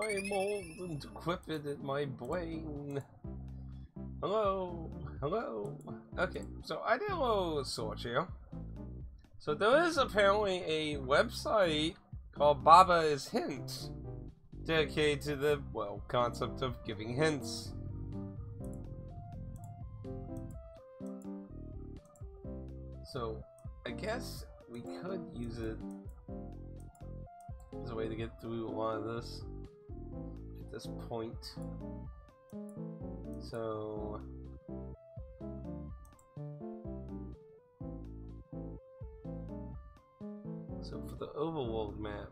I'm old and decrepit in my brain. Hello, hello. Okay, so I did a little search here. So there is apparently a website called Baba is Hint, dedicated to the, well, concept of giving hints. So I guess we could use it as a way to get through a lot of this at this point. So for the overworld map,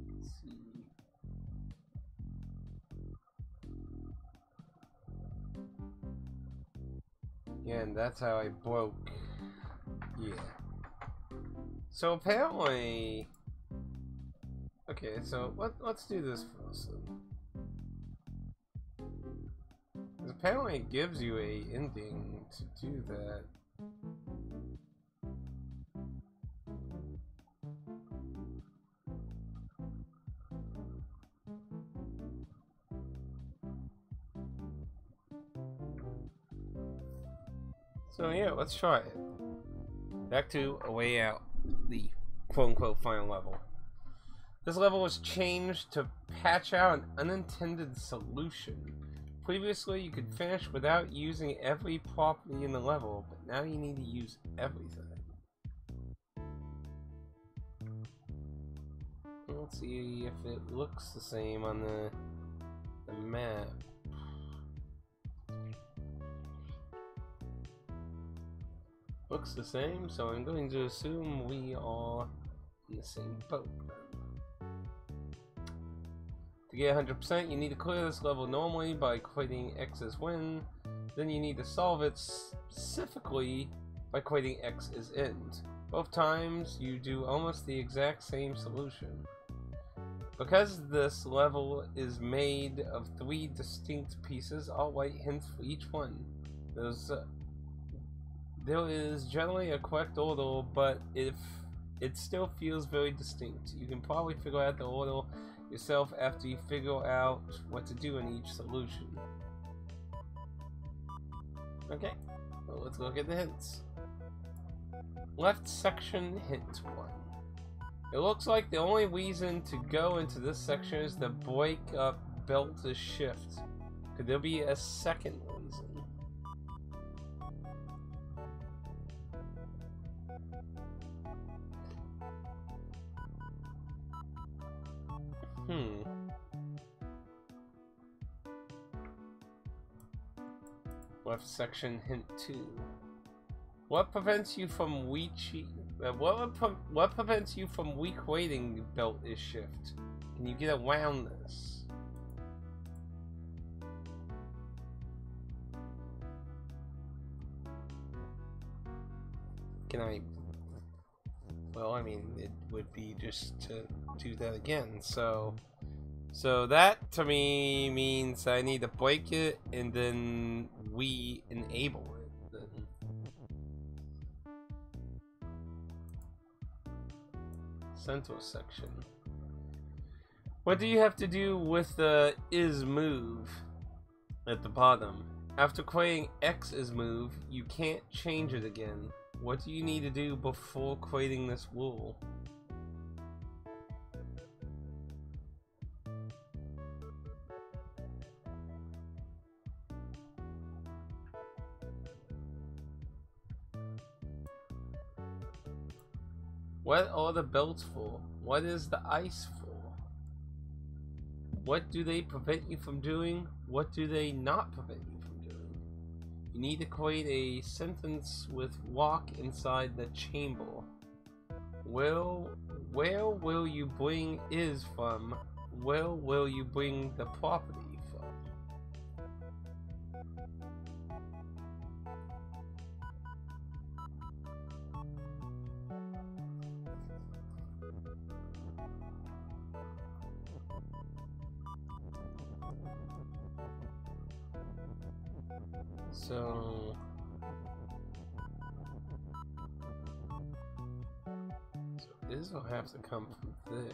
let's see. Yeah, and that's how I broke. Yeah. So apparently, okay. So let's do this first. Because apparently it gives you a ending to do that. So yeah, let's try it. Back to A Way Out, the quote-unquote final level. This level was changed to patch out an unintended solution. Previously, you could finish without using every property in the level, but now you need to use everything. Let's see if it looks the same on the map. Looks the same, so I'm going to assume we are in the same boat. To get 100%, you need to clear this level normally by equating X as win. Then you need to solve it specifically by equating X as end. Both times, you do almost the exact same solution. Because this level is made of 3 distinct pieces, I'll write hints for each one. There is generally a correct order, but if it still feels very distinct, you can probably figure out the order yourself after you figure out what to do in each solution. Okay, well, let's look at the hints. Left section, hint 1. It looks like the only reason to go into this section is to break up belt to shift. Could there be a second reason? Left section, hint 2. What prevents you from what prevents you from re-weighting belt is shift? Can you get around this? Can I? Well, I mean, it would be just to do that again. So that to me means I need to break it and then re-enable it. Then. Central section. What do you have to do with the is move at the bottom? After creating X is move, you can't change it again. What do you need to do before creating this rule? What are the belts for? What is the ice for? What do they prevent you from doing? What do they not prevent you from doing? You need to create a sentence with walk inside the chamber. Where will you bring is from? Where will you bring the property from? So this will have to come from there.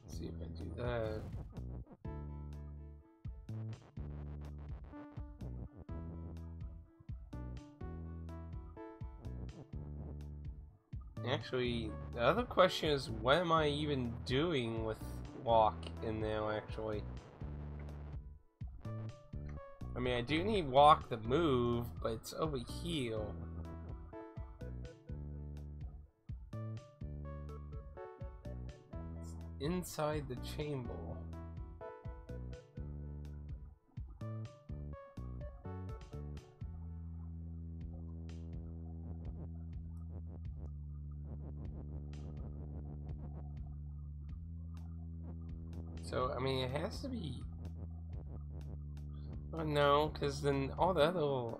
Let's see if I do that. Actually, the other question is, what am I even doing with walk in there, actually? I mean, I do need walk to move, but it's over here. It's inside the chamber. So, I mean, it has to be... Oh no, because then all the other...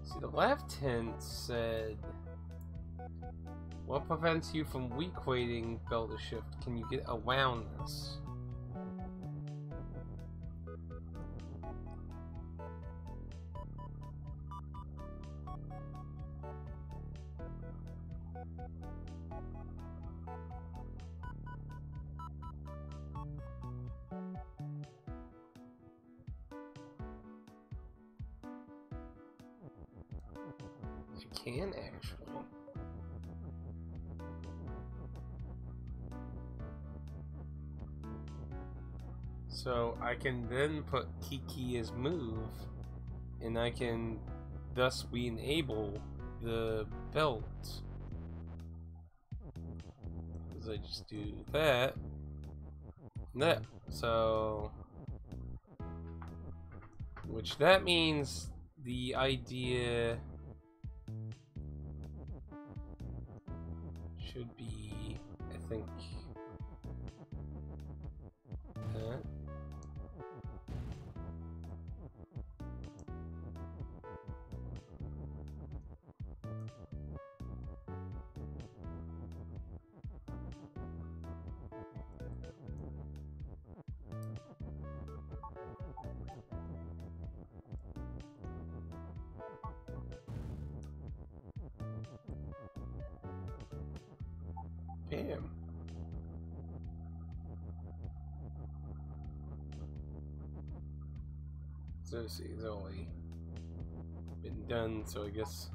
See, the left hint said... What prevents you from weak-weighting builder shift? Can you get around this? You can actually. So I can then put Kiki as move, and I can thus re-enable the belt. Because I just do that, and that. So, which that means the idea should be, I think, that. Damn. So see, it's only been done, so I guess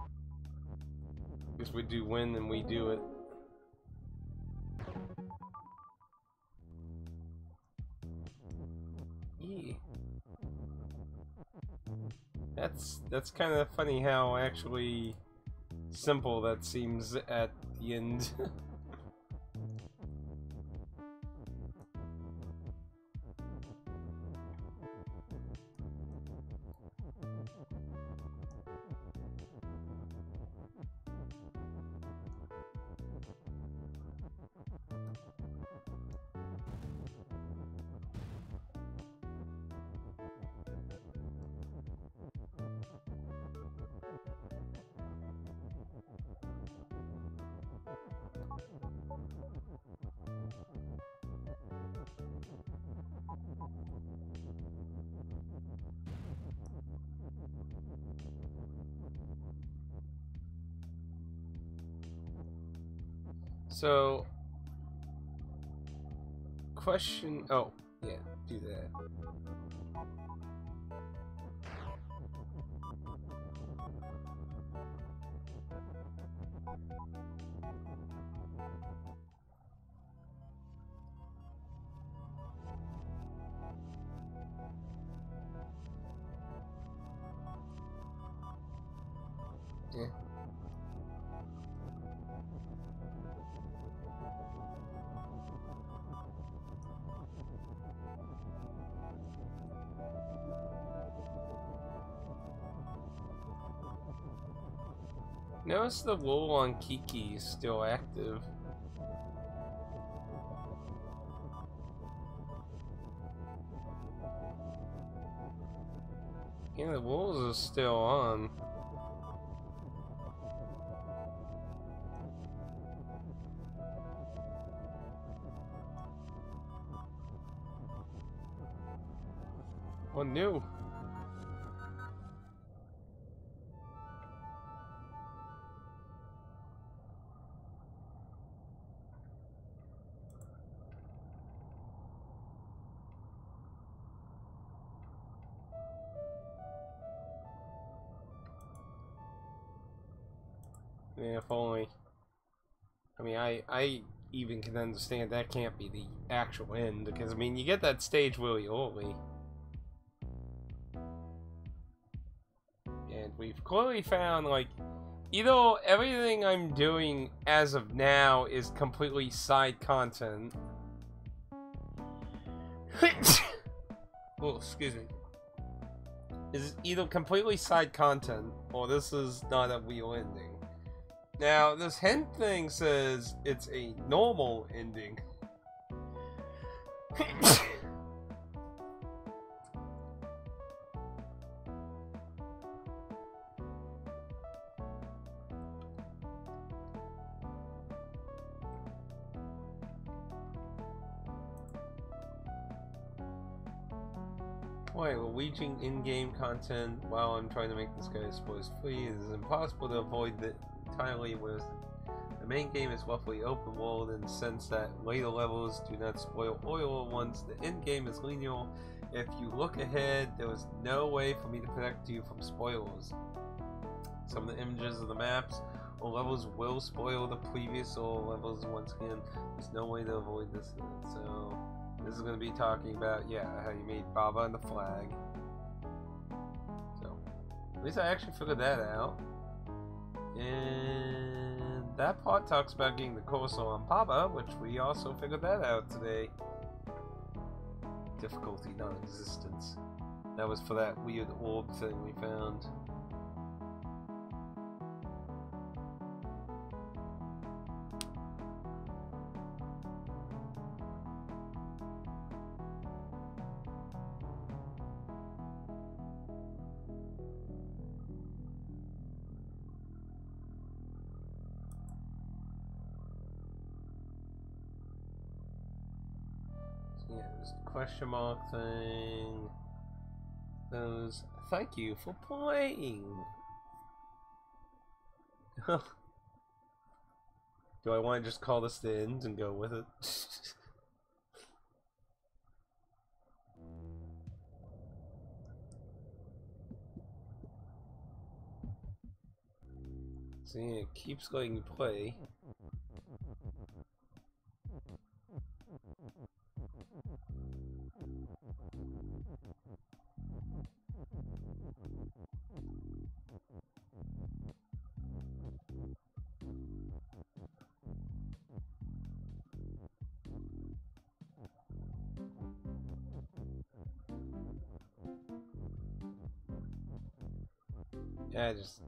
we do win and we do it. Yeah. That's kind of funny how actually simple that seems at the end. So, question. Oh, yeah, do that. Yeah. Notice the wool on Kiki is still active. Yeah, the wolves are still on. Oh no! Yeah, if only. I mean, I even can understand that can't be the actual end, because, I mean, you get that stage really early. And we've clearly found, like, either everything I'm doing as of now is completely side content. Oh, excuse me. Is either completely side content, or this is not a real ending. Now, this hint thing says it's a normal ending. Wait, we're reaching in-game content while I'm trying to make this guy spoilers free. It is impossible to avoid it entirely with the main game is roughly open world in the sense that later levels do not spoil earlier ones. The end game is linear. If you look ahead, there is no way for me to protect you from spoilers. Some of the images of the maps or levels will spoil the previous or levels once again. There's no way to avoid this. So this is going to be talking about, yeah, how you made Baba and the flag. So at least I actually figured that out. And that part talks about getting the cursor on Baba, which we also figured that out today. Difficulty non-existence. That was for that weird orb thing we found. Yeah, there's the question mark thing. Those. Thank you for playing. Do I want to just call this the end and go with it? See, it keeps letting you play. Yeah, I just...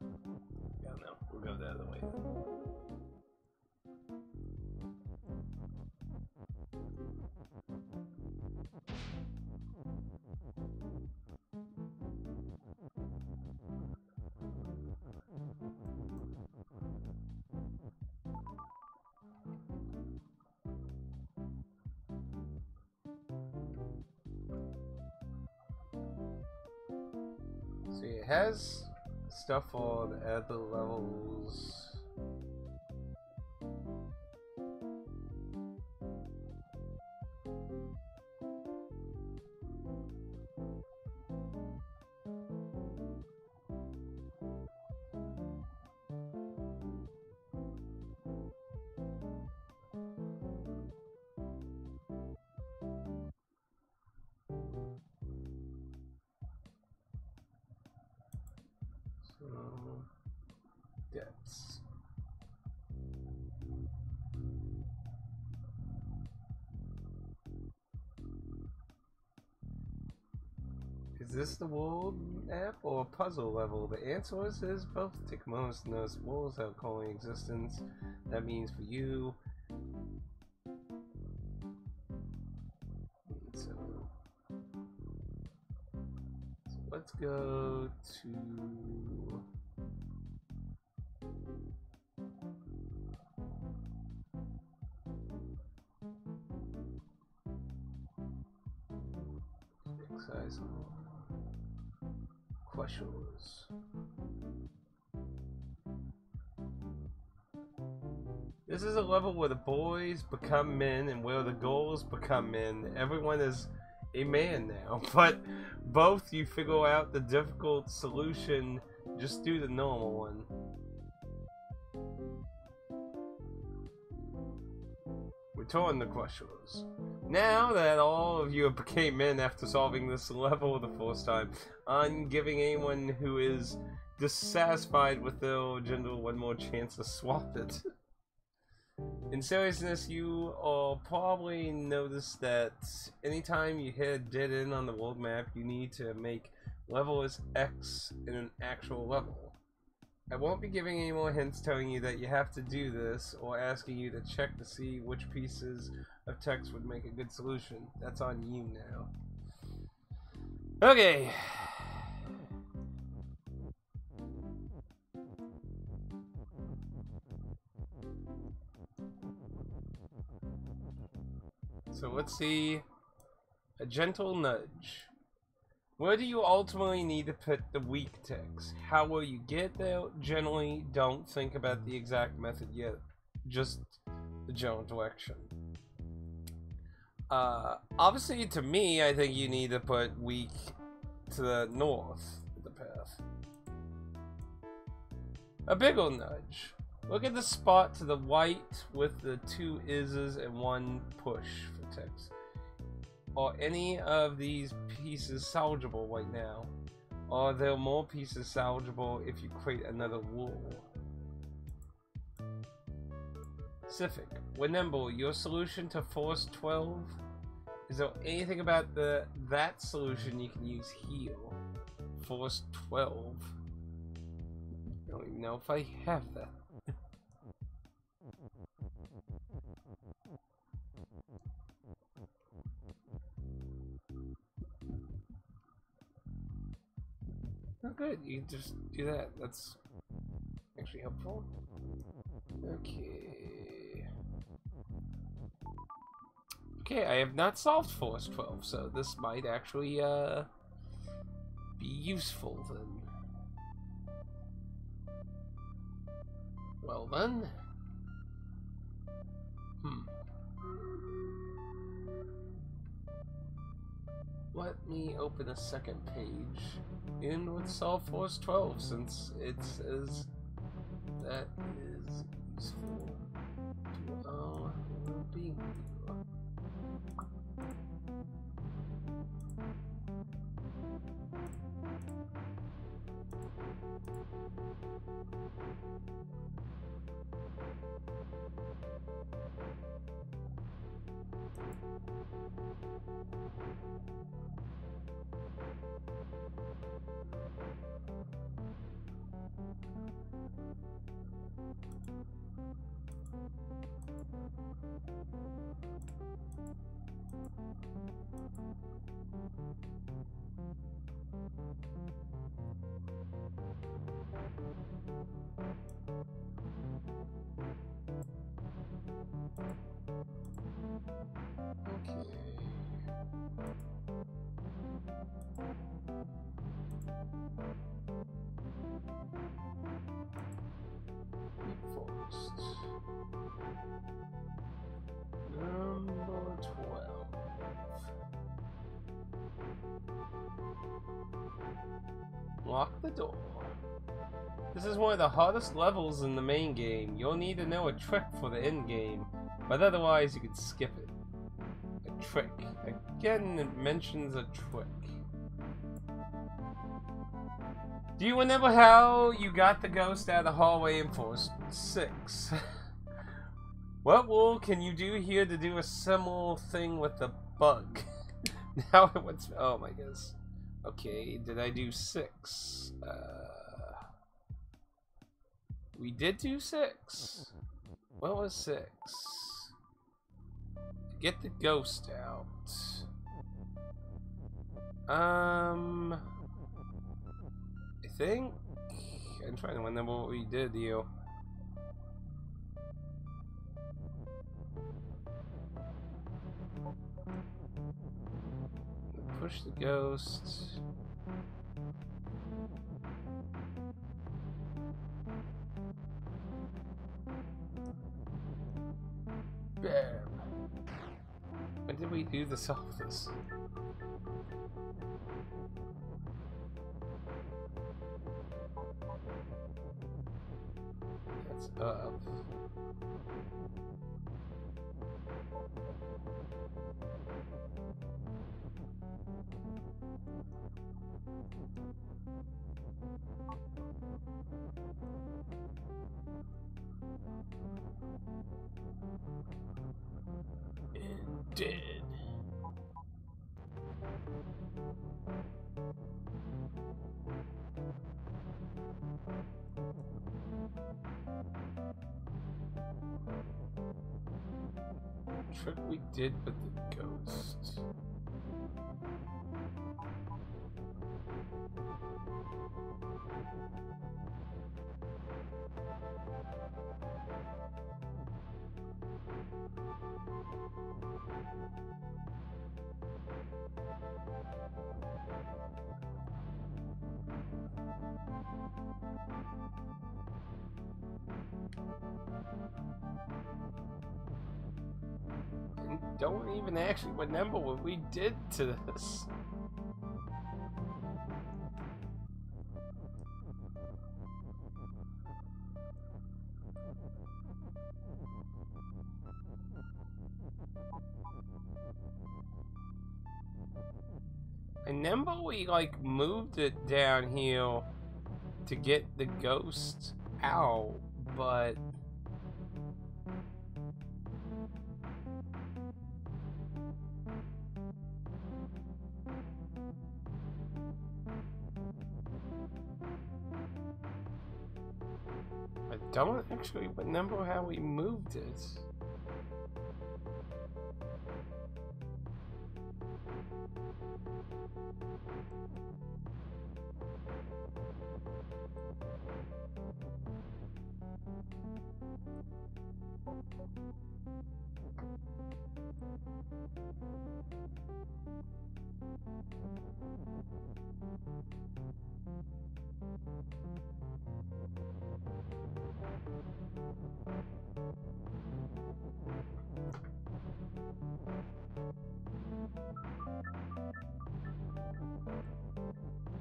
Yeah, no, we'll go the other way then. See, it has stuff for the other levels. Depths. Is Is this the world map or a puzzle level? The answer is both. Take moments to notice walls have calling existence. That means for you. So let's go to exercise questions. This is a level where the boys become men and where the girls become men. Everyone is a man now, but both you figure out the difficult solution, just do the normal one. Return the questions. Now that all of you have became men after solving this level the first time, I'm giving anyone who is dissatisfied with their gender one more chance to swap it. In seriousness, you all probably noticed that anytime you hit a dead end on the world map, you need to make level as X in an actual level. I won't be giving any more hints telling you that you have to do this, or asking you to check to see which pieces of text would make a good solution. That's on you now. Okay. So let's see. A gentle nudge. Where do you ultimately need to put the weak text? How will you get there? Generally, don't think about the exact method yet. Just the general direction. Obviously, to me, I think you need to put weak to the north of the path. A bigger nudge. Look at the spot to the right with the 2 is's and 1 push for text. Are any of these pieces salvageable right now? Are there more pieces salvageable if you create another wall? Specific. Remember, your solution to Force 12? Is there anything about that solution you can use here? Force 12? I don't even know if I have that. Oh, good, you can just do that. That's actually helpful. Okay. Okay, I have not solved Force 12, so this might actually be useful then. Well then. Let me open a second page and let's solve Force 12 since it says that is useful to our well-being. Number 12. Lock the door. This is one of the hardest levels in the main game. You'll need to know a trick for the end game, but otherwise you can skip it. A trick. Again, it mentions a trick. Do you remember how you got the ghost out of the hallway in Force 6? What rule can you do here to do a similar thing with the bug? Now it wants. Oh my goodness. Okay, did I do 6? We did do 6. What was 6? Get the ghost out. I think I'm trying to remember what we did here. Push the ghost. Bam. When did we do this office? That's up. And dead. Trick we did with the ghost. Don't even actually remember what we did to this. I remember we like moved it down here to get the ghost out, but I don't actually remember how we moved it.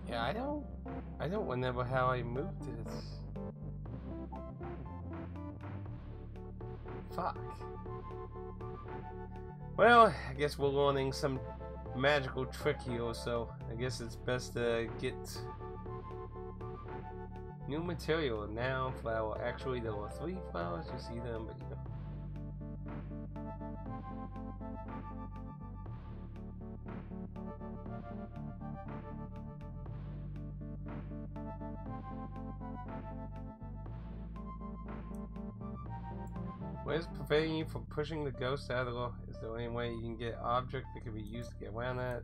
Yeah, I don't remember how I moved it. Fuck. Well, I guess we're learning some magical trick here, so I guess it's best to get new material. Now, flower. Actually, there were 3 flowers. You see them, but you know. What is preventing you from pushing the ghost out of the... Is there any way you can get an object that can be used to get around that?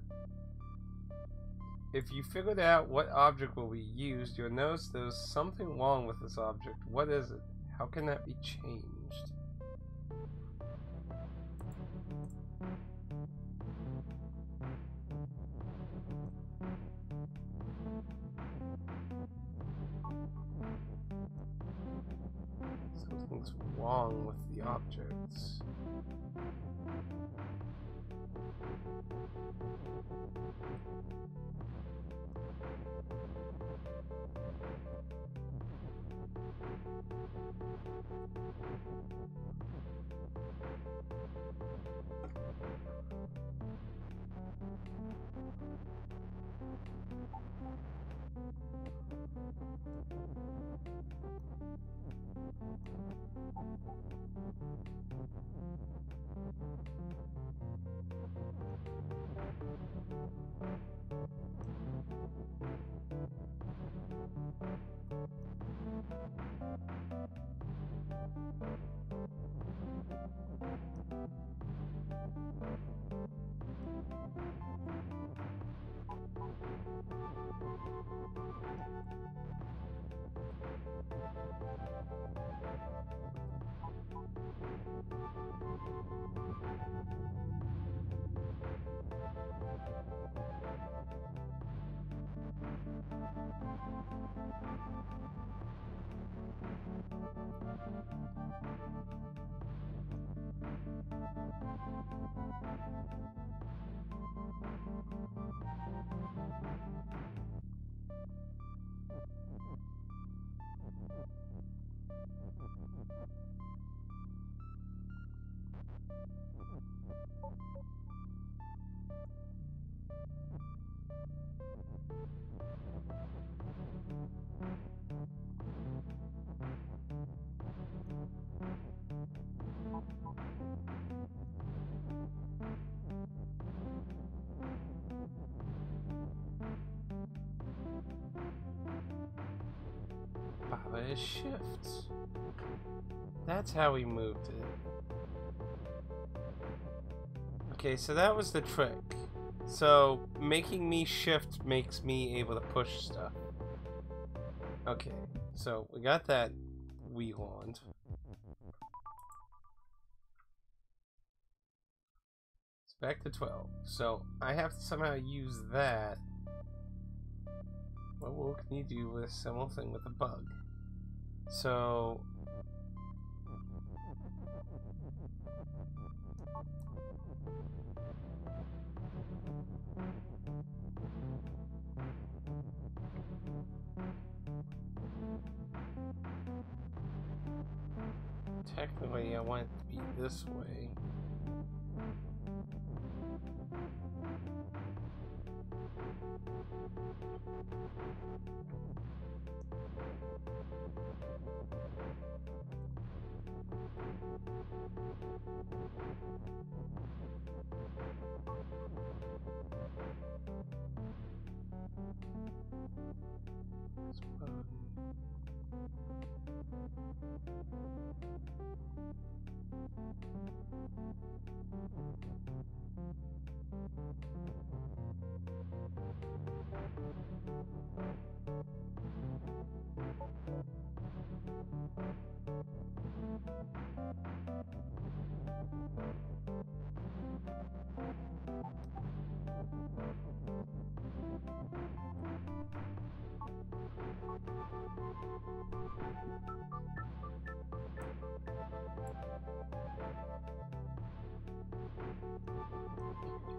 If you figured out what object will be used, you'll notice there's something wrong with this object. What is it? How can that be changed? Something's wrong with the objects. Baba shifts. That's how we moved it. Okay, so that was the trick. So making me shift makes me able to push stuff. Okay, so we got that wheel wand. It's back to 12. So I have to somehow use that. What can you do with a similar thing with a bug? So technically I want it to be this way.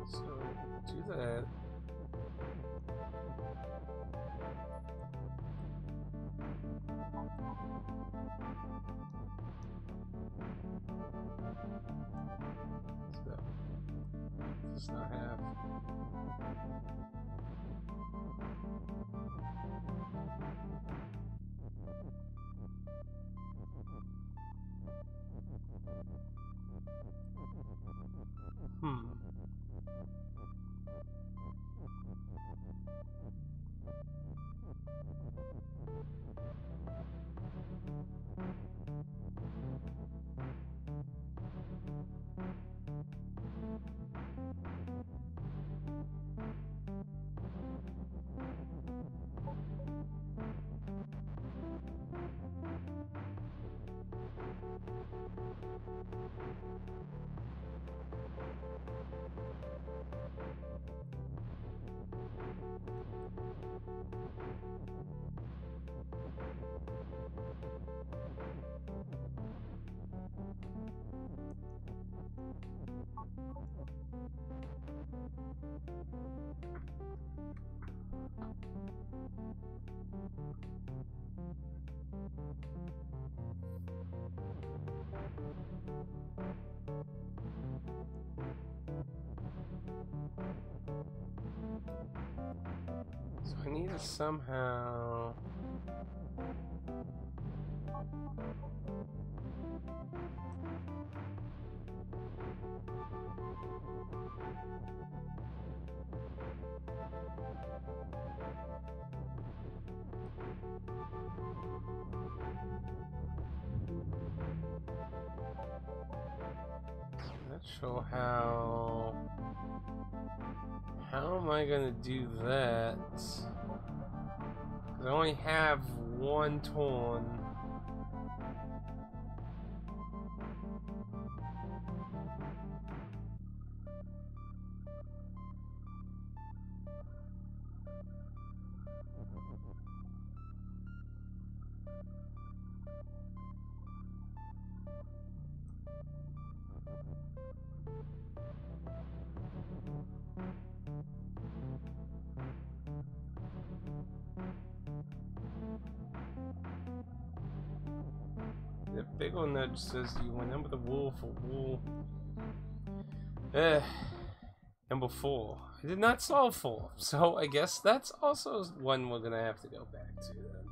So do that. So does not have. So I need to somehow. Not sure how. How am I gonna do that? Because I only have one torn. The big one nudge says you remember the rule for wool Number 4. I did not solve 4, so I guess that's also one we're gonna have to go back to then.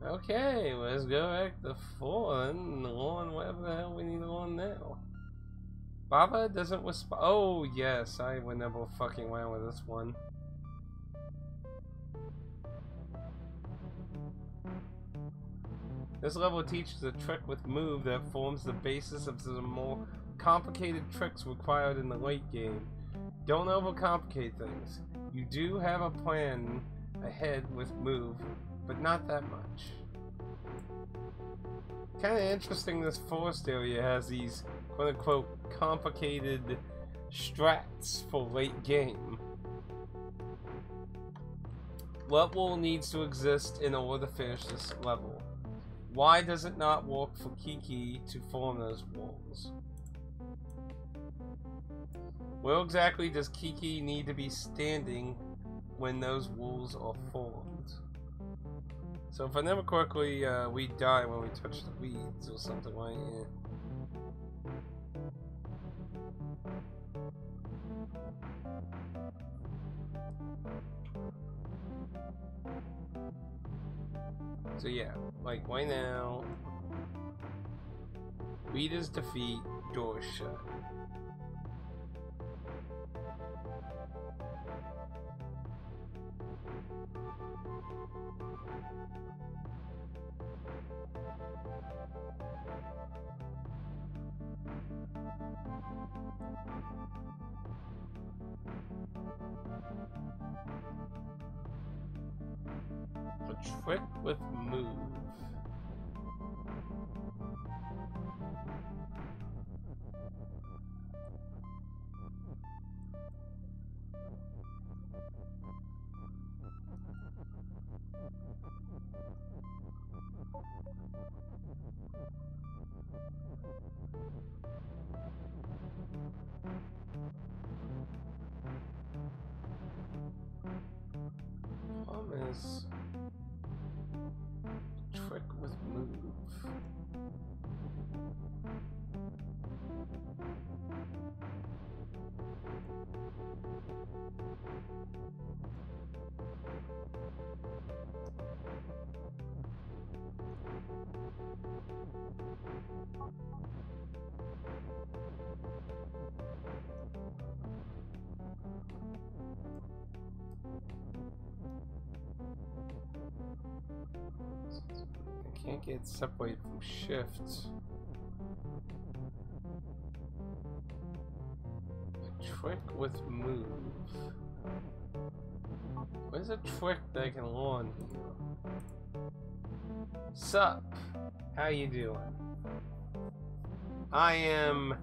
Okay, let's go back to 4 and on whatever the hell we need on now. Baba doesn't respond. Oh yes, I would never fucking went with this one. This level teaches a trick with move that forms the basis of the more complicated tricks required in the late game. Don't overcomplicate things. You do have a plan ahead with move, but not that much. Kinda interesting this forest area has these quote-unquote complicated strats for late game. What wool needs to exist in order to finish this level? Why does it not work for Kiki to form those wools? Where exactly does Kiki need to be standing when those wools are formed? So if I remember correctly, we die when we touch the weeds or something like that. So yeah, like right now, leaders defeat, doors shut. A trick with move. Promise. Trick with move. I can't get separated from shift. A trick with move. Where's a trick that I can learn here? Sup? How you doing? I am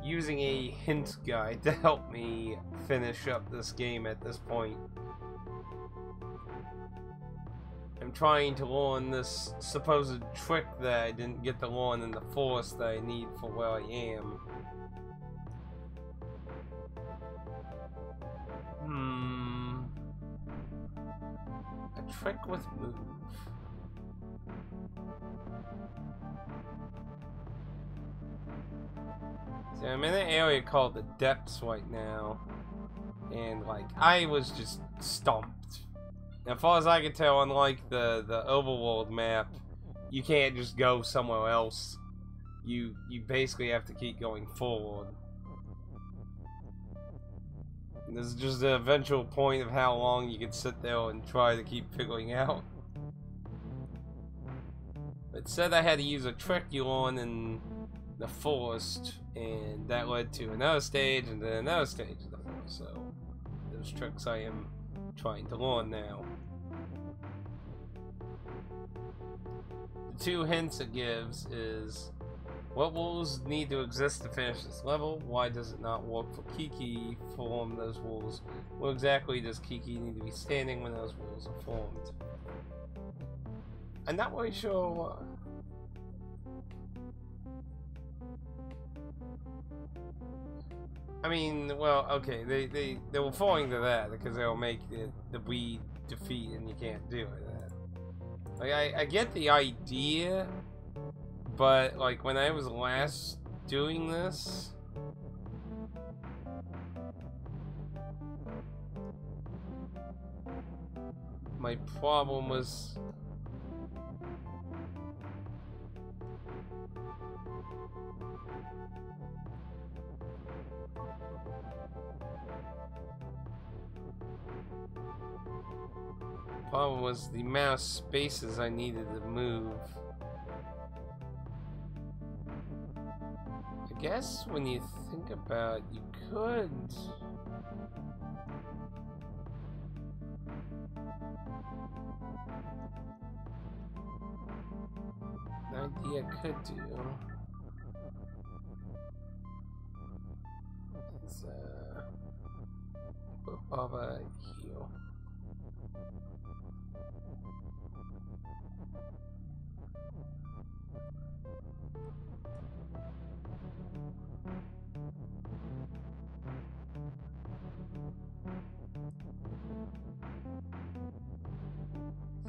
using a hint guide to help me finish up this game at this point. I'm trying to learn this supposed trick that I didn't get to learn in the forest that I need for where I am. A trick with move. See, I'm in an area called the Depths right now, and like I was just stumped. As far as I can tell, unlike the overworld map, you can't just go somewhere else. You basically have to keep going forward. And this is just the eventual point of how long you can sit there and try to keep figuring out. It said I had to use a trick you learn in the forest, and that led to another stage and then another stage of the forest. So those tricks I am trying to learn now. The two hints it gives is what rules need to exist to finish this level? Why does it not work for Kiki to form those rules? Where exactly does Kiki need to be standing when those rules are formed? I'm not really sure. I mean, well, okay, they were falling to that because they'll make the weed defeat and you can't do it. Like, I get the idea, but like when I was last doing this, My problem was... the amount of spaces I needed to move. I guess when you think about it, you could... An idea could do is put Baba here.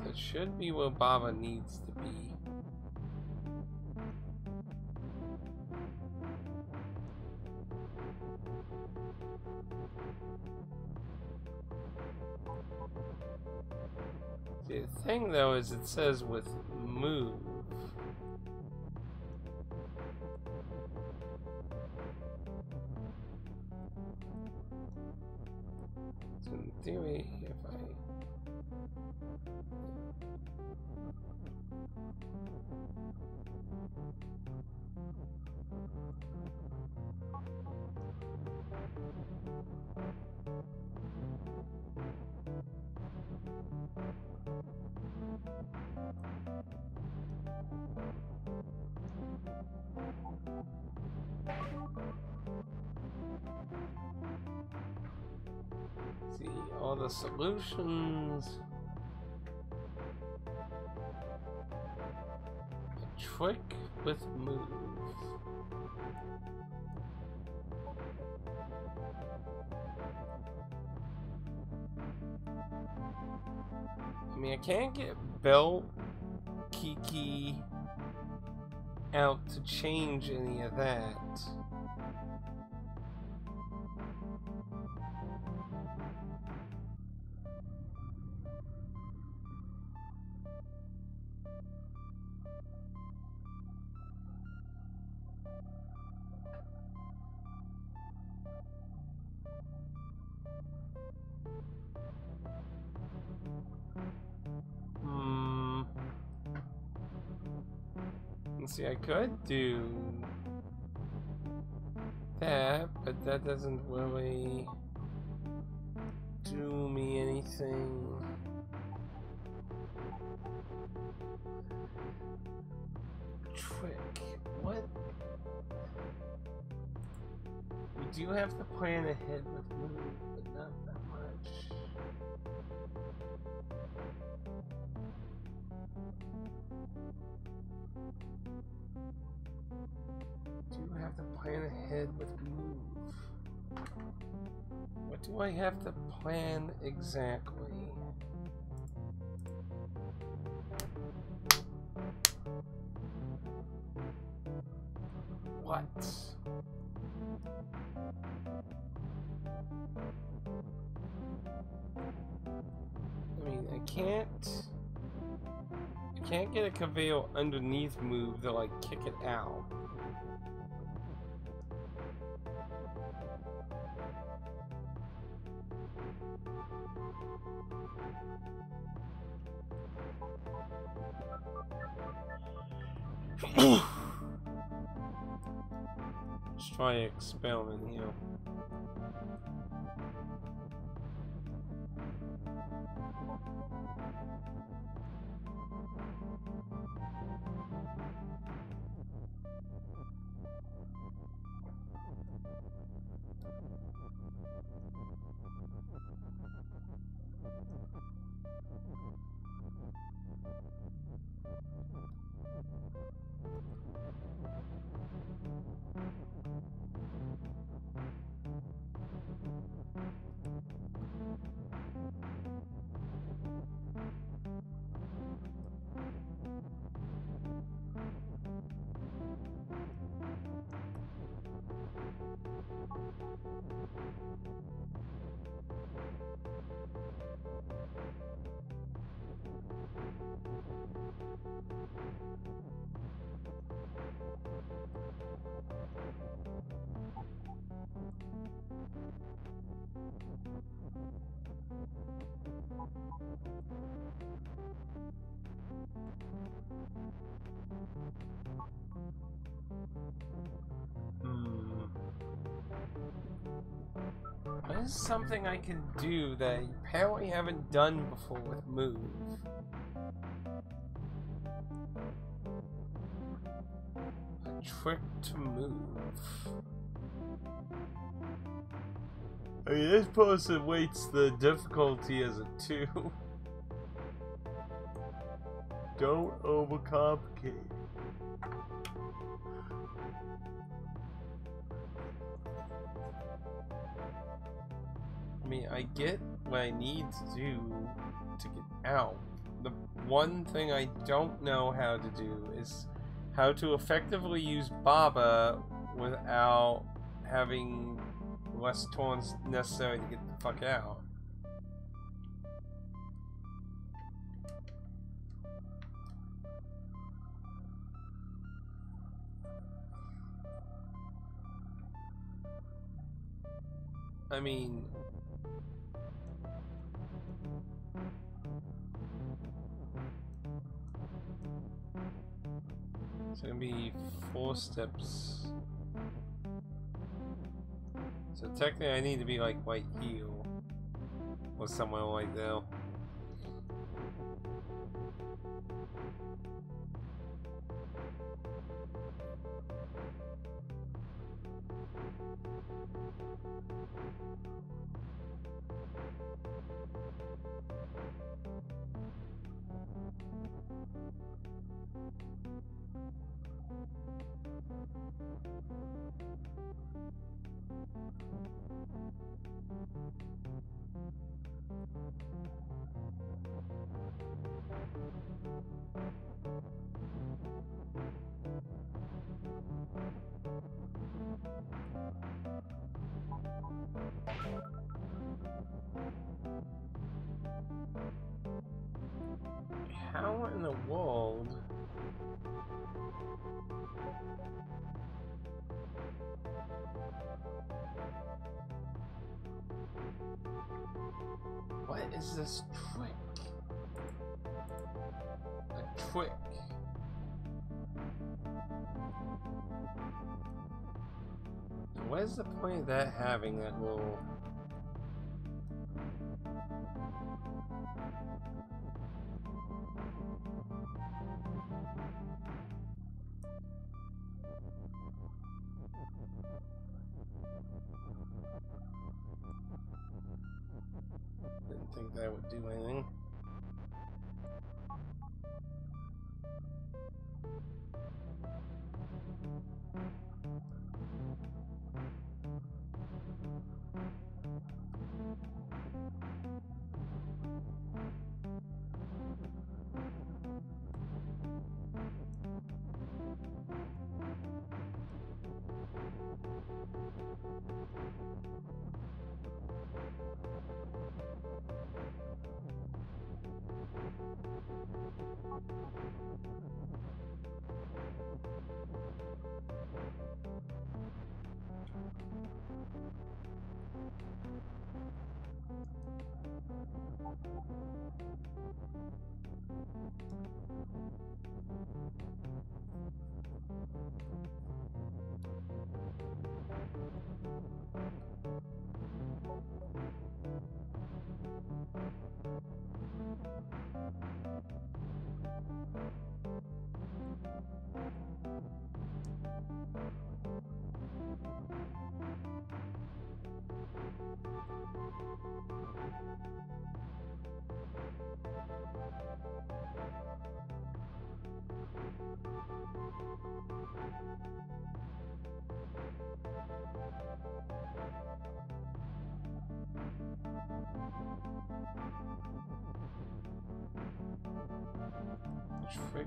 So it should be where Baba needs to be. The thing though is it says with move. So in theory, if I... See all the solutions. A trick with move. I mean, I can't get Bell Kiki out to change any of that. See, I could do that, but that doesn't really do me anything. Trick. What? We do have to plan ahead with move, but not that much. Do have to plan ahead with move. What do I have to plan exactly? What? I mean, I can't get a Cavale underneath move to like kick it out. Let's try an experiment here. What is something I can do that I apparently haven't done before with move? A trick to move. I mean, this person weights the difficulty as a 2. Don't overcomplicate. I mean, I get what I need to do to get out. The one thing I don't know how to do is how to effectively use Baba without having less taunts necessary to get the fuck out. I mean, it's gonna be 4 steps. So technically I need to be like white heel or somewhere like that. How in the world? What is this trick? A trick. What is the point of that having that little... Didn't think that would do anything. Trick.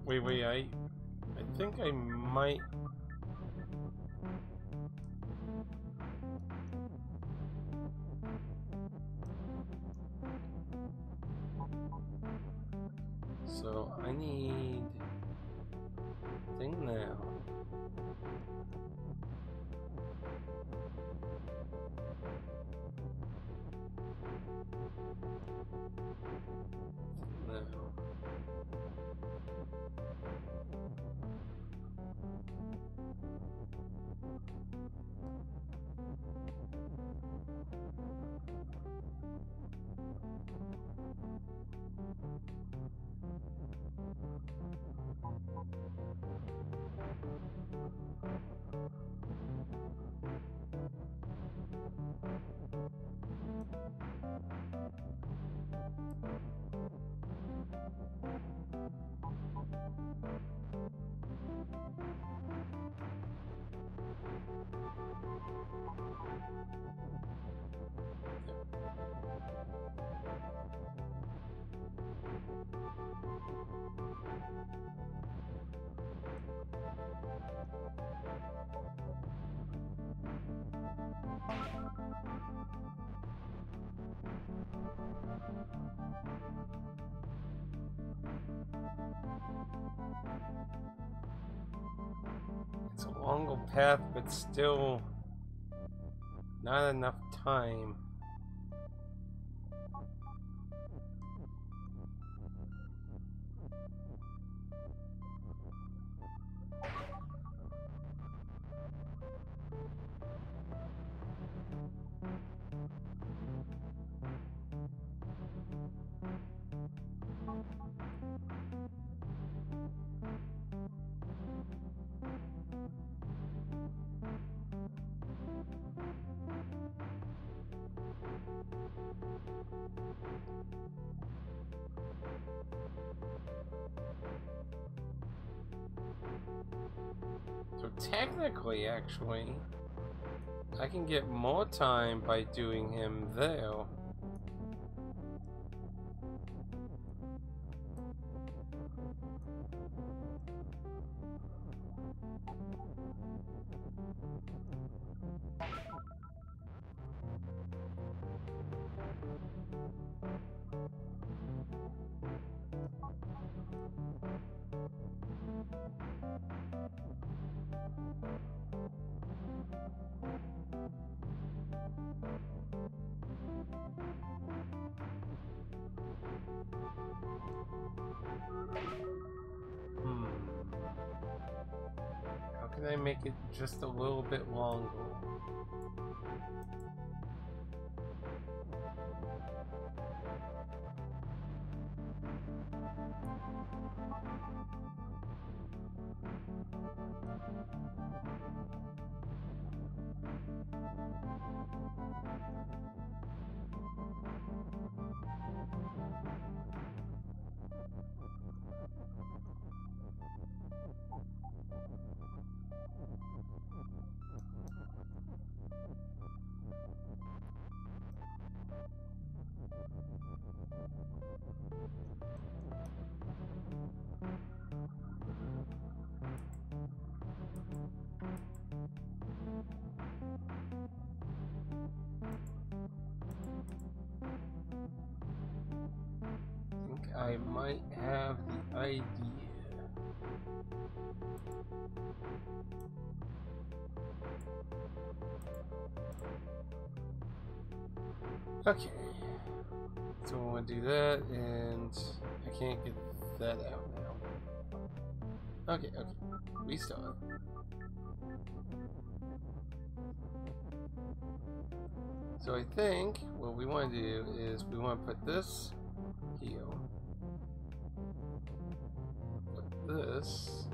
Wait, I think I might... So I need thing now. It's a longer path, but still not enough time. So technically, actually, I can get more time by doing him there. How can I make it just a little bit longer? I might have the idea. Okay. So we're gonna do that, and I can't get that out now. Okay, okay. Restart. So I think what we want to do is we want to put this here. This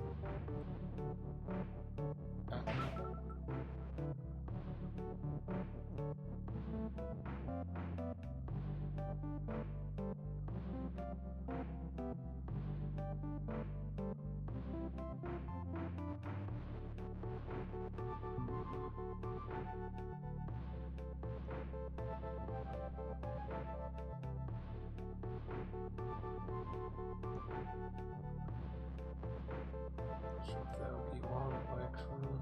that'll be long actually.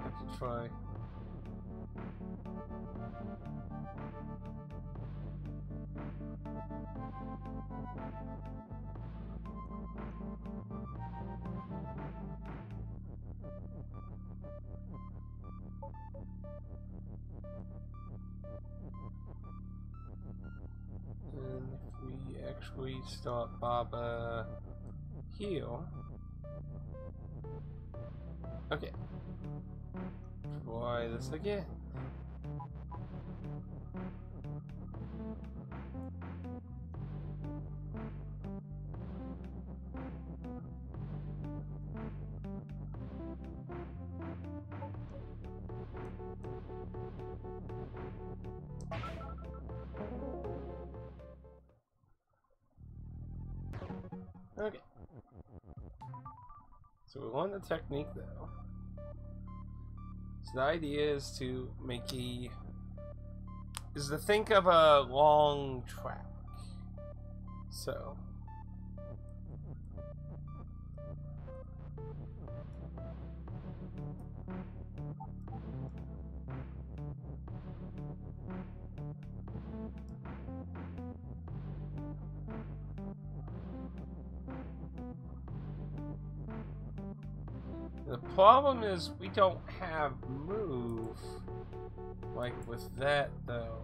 Have to try. And if we actually start Baba heal. Okay. Try this again. Okay. So we want the technique though. So the idea is to think of a long track. So the problem is we don't have move like with that though.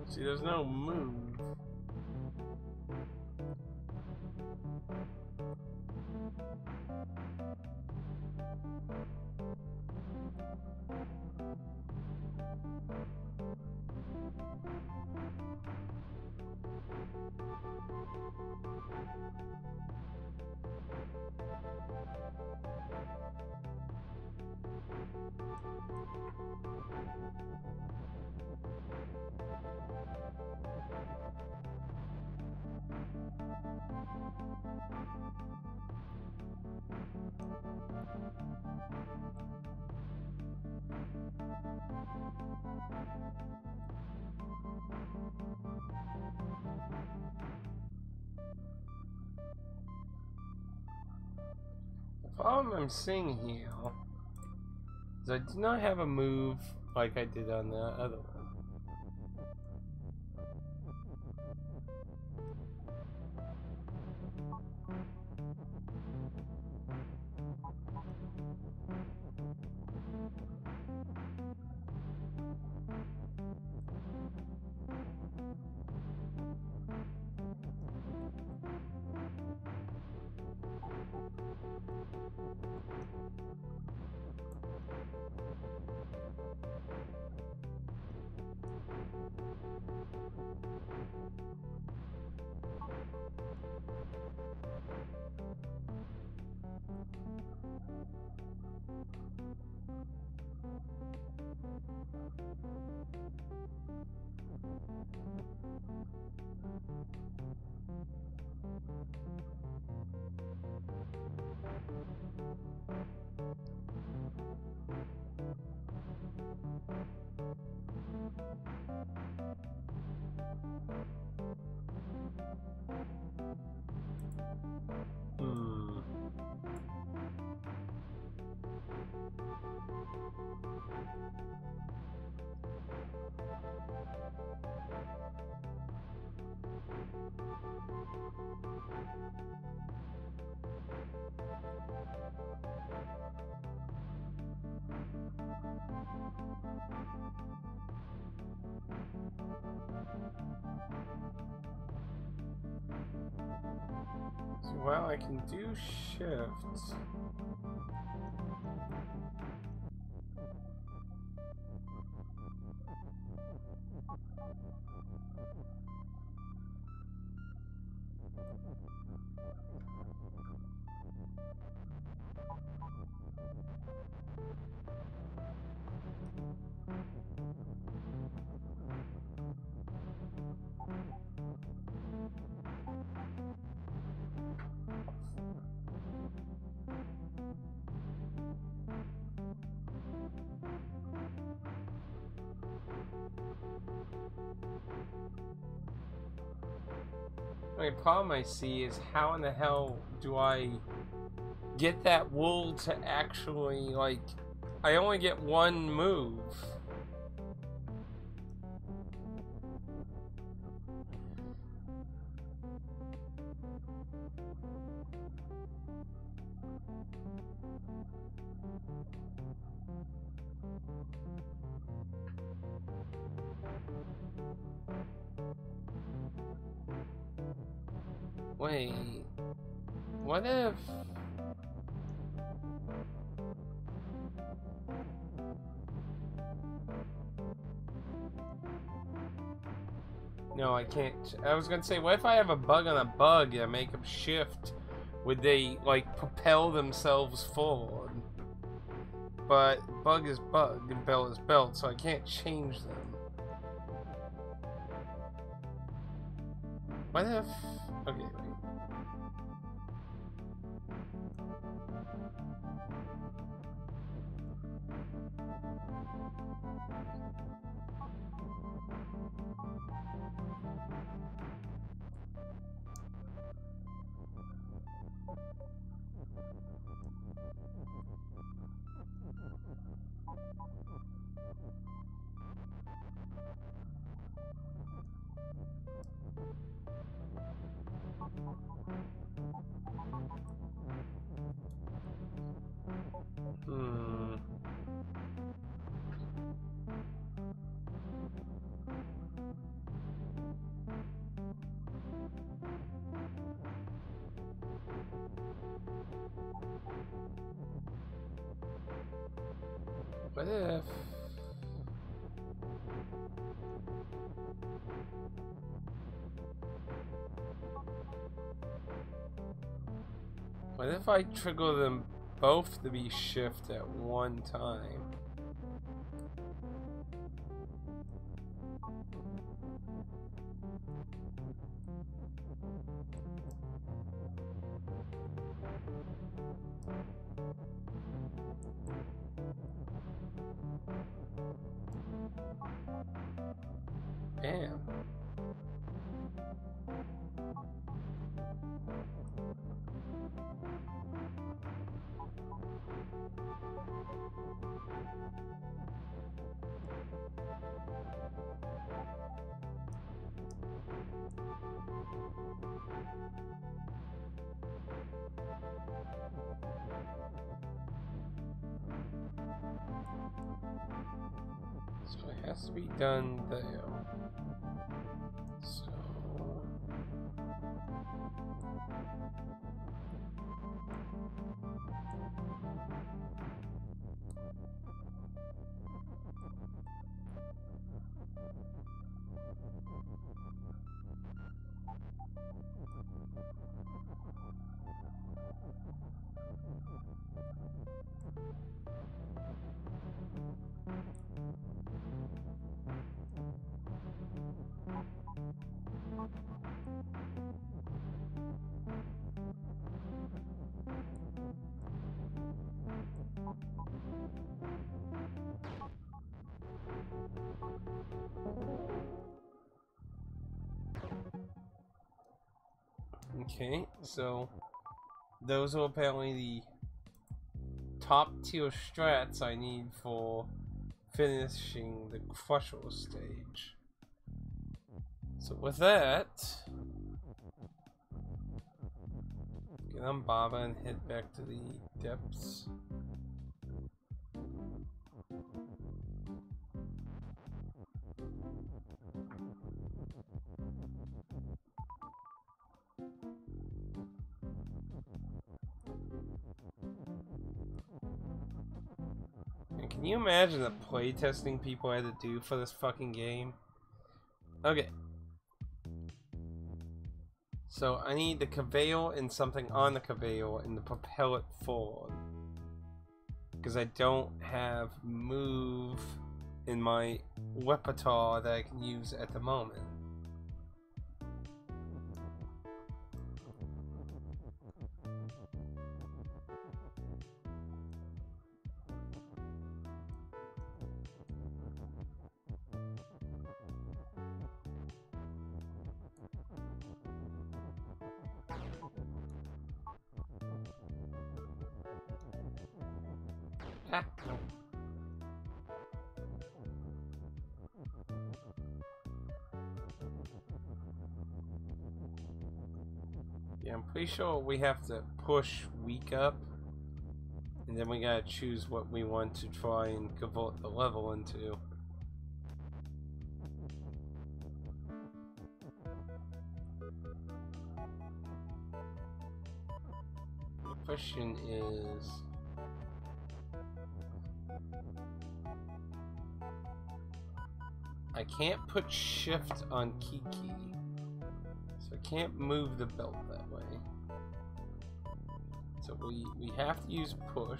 See, there's no move. The problem I'm seeing here is I do not have a move like I did on the other one. So, well, I can do shift. only problem I see is how in the hell do I get that wool to actually, like, I only get one move. Wait, what if... No, I can't. I was gonna say, what if I have a bug on a bug and make them shift? Would they, like, propel themselves forward? But bug is bug and belt is belt, so I can't change them. What if... Okay, wait. What if... What if I trigger them both to be shift at one time? Damn. So it has to be done there. So... Okay, so those are apparently the top tier strats I need for finishing the Crusher stage. So with that, get on Baba and head back to the depths. Can you imagine the playtesting people had to do for this fucking game? Okay. So I need the conveyor and something on the conveyor and to propel it forward. Because I don't have move in my repertoire that I can use at the moment. heck? Yeah, I'm pretty sure we have to push weak up, and then we gotta choose what we want to try and convert the level into. The question is, I can't put shift on Kiki, so I can't move the belt that way. So we have to use push.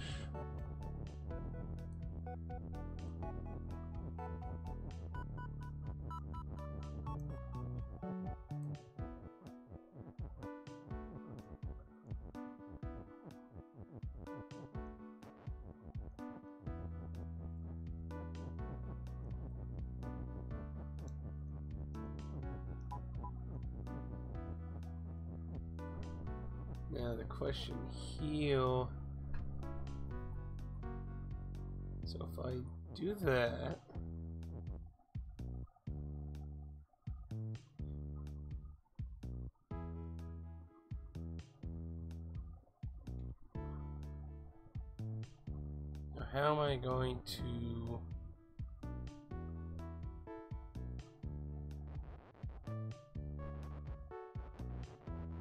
Now the question here, so if I do that, now how am I going to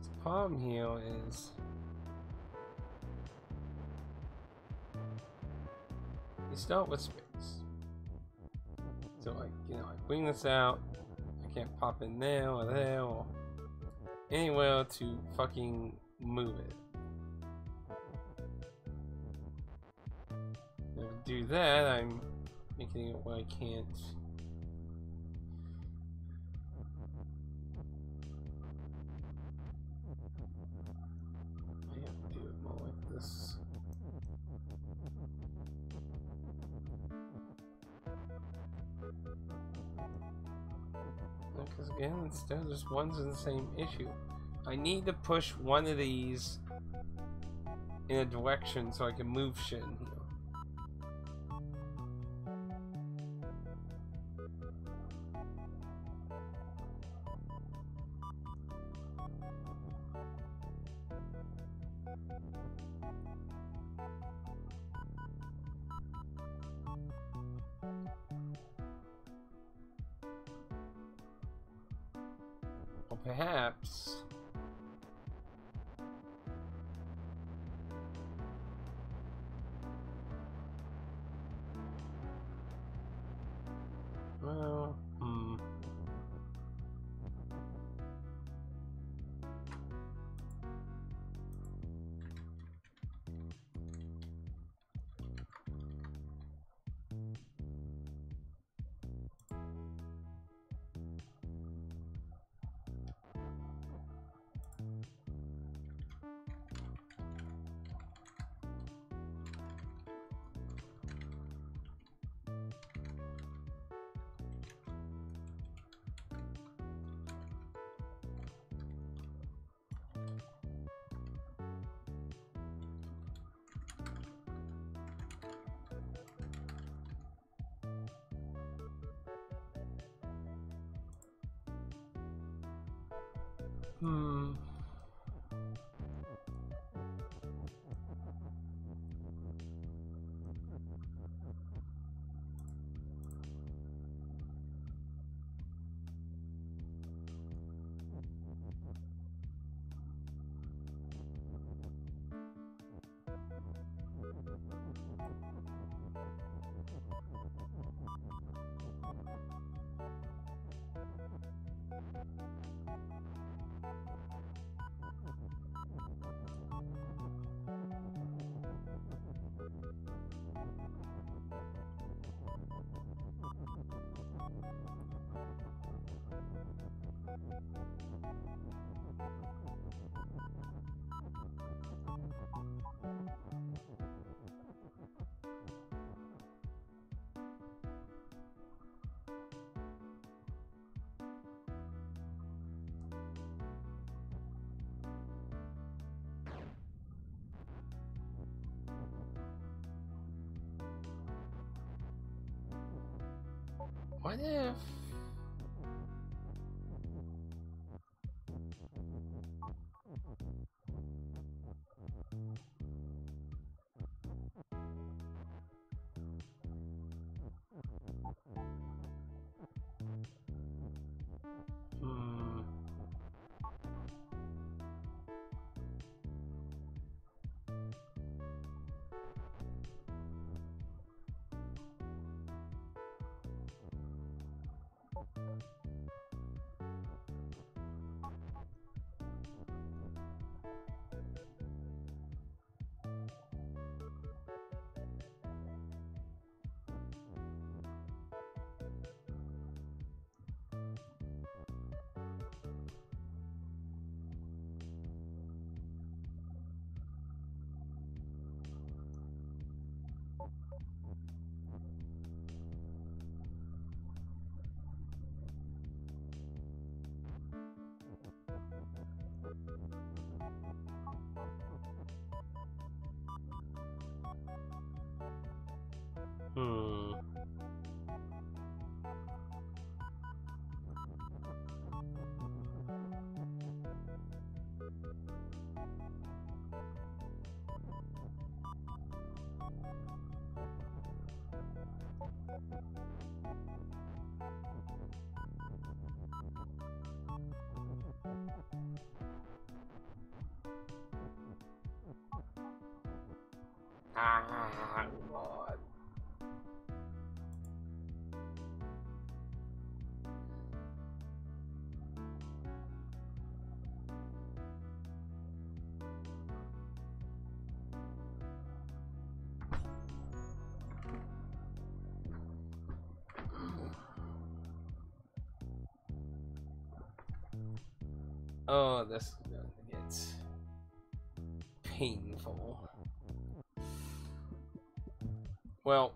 the problem here is you start with space. So I bring this out. I can't pop in there or anywhere to fucking move it. If I do that, I'm making it where I can't. I have to do it more like this. Because again, it's still just one's in the same issue. I need to push one of these in a direction so I can move shit in here. Or perhaps well, What if... Ah, Lord. Oh, this is going to get painful. Well,